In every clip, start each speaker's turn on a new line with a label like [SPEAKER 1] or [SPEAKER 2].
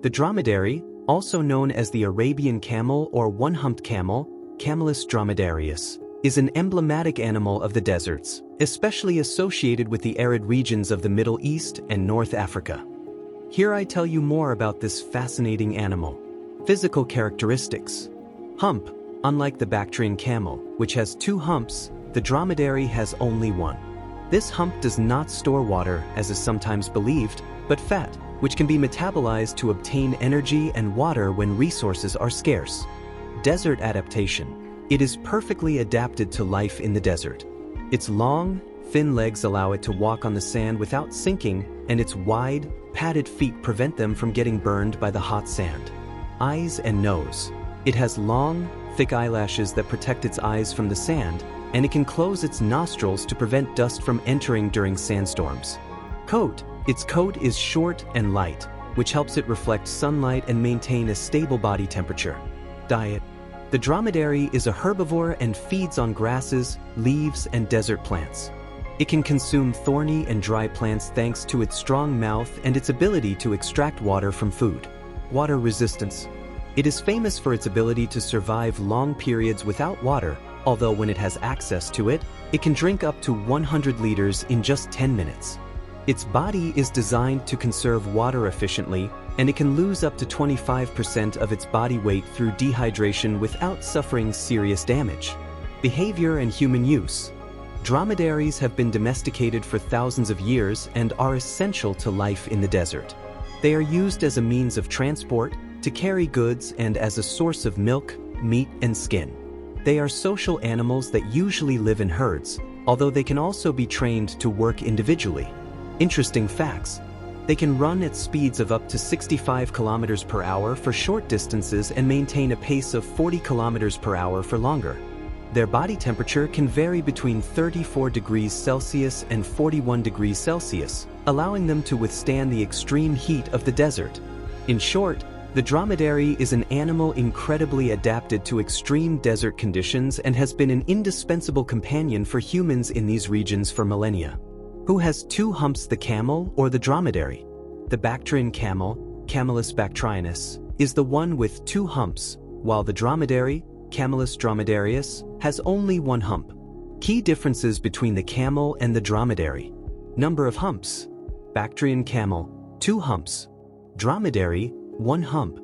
[SPEAKER 1] The dromedary, also known as the Arabian camel or one-humped camel, Camelus dromedarius, is an emblematic animal of the deserts, especially associated with the arid regions of the Middle East and North Africa. Here I tell you more about this fascinating animal. Physical characteristics. Hump. Unlike the Bactrian camel, which has 2 humps, the dromedary has only 1. This hump does not store water, as is sometimes believed, but fat, which can be metabolized to obtain energy and water when resources are scarce. Desert adaptation. It is perfectly adapted to life in the desert. Its long, thin legs allow it to walk on the sand without sinking, and its wide, padded feet prevent them from getting burned by the hot sand. Eyes and nose. It has long, thick eyelashes that protect its eyes from the sand, and it can close its nostrils to prevent dust from entering during sandstorms. Coat. Its coat is short and light, which helps it reflect sunlight and maintain a stable body temperature. Diet. The dromedary is a herbivore and feeds on grasses, leaves, and desert plants. It can consume thorny and dry plants thanks to its strong mouth and its ability to extract water from food. Water resistance. It is famous for its ability to survive long periods without water, although when it has access to it, it can drink up to 100 liters in just 10 minutes. Its body is designed to conserve water efficiently, and it can lose up to 25% of its body weight through dehydration without suffering serious damage. Behavior and human use. Dromedaries have been domesticated for thousands of years and are essential to life in the desert. They are used as a means of transport, to carry goods, and as a source of milk, meat, and skin. They are social animals that usually live in herds, although they can also be trained to work individually. Interesting facts. They can run at speeds of up to 65 kilometers per hour for short distances and maintain a pace of 40 kilometers per hour for longer. Their body temperature can vary between 34 degrees Celsius and 41 degrees Celsius, allowing them to withstand the extreme heat of the desert. In short, the dromedary is an animal incredibly adapted to extreme desert conditions and has been an indispensable companion for humans in these regions for millennia. Who has 2 humps, the camel or the dromedary? The Bactrian camel, Camelus bactrianus, is the one with 2 humps, while the dromedary, Camelus dromedarius, has only 1 hump. Key differences between the camel and the dromedary. Number of humps. Bactrian camel, 2 humps. Dromedary, 1 hump.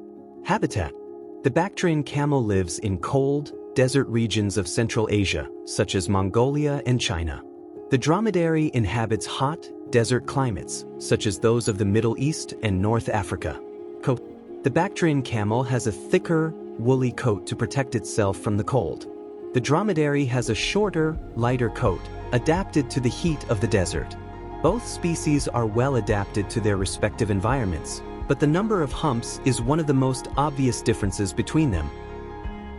[SPEAKER 1] Habitat. The Bactrian camel lives in cold, desert regions of Central Asia, such as Mongolia and China. The dromedary inhabits hot, desert climates, such as those of the Middle East and North Africa. Coat. The Bactrian camel has a thicker, woolly coat to protect itself from the cold. The dromedary has a shorter, lighter coat, adapted to the heat of the desert. Both species are well adapted to their respective environments, but the number of humps is one of the most obvious differences between them.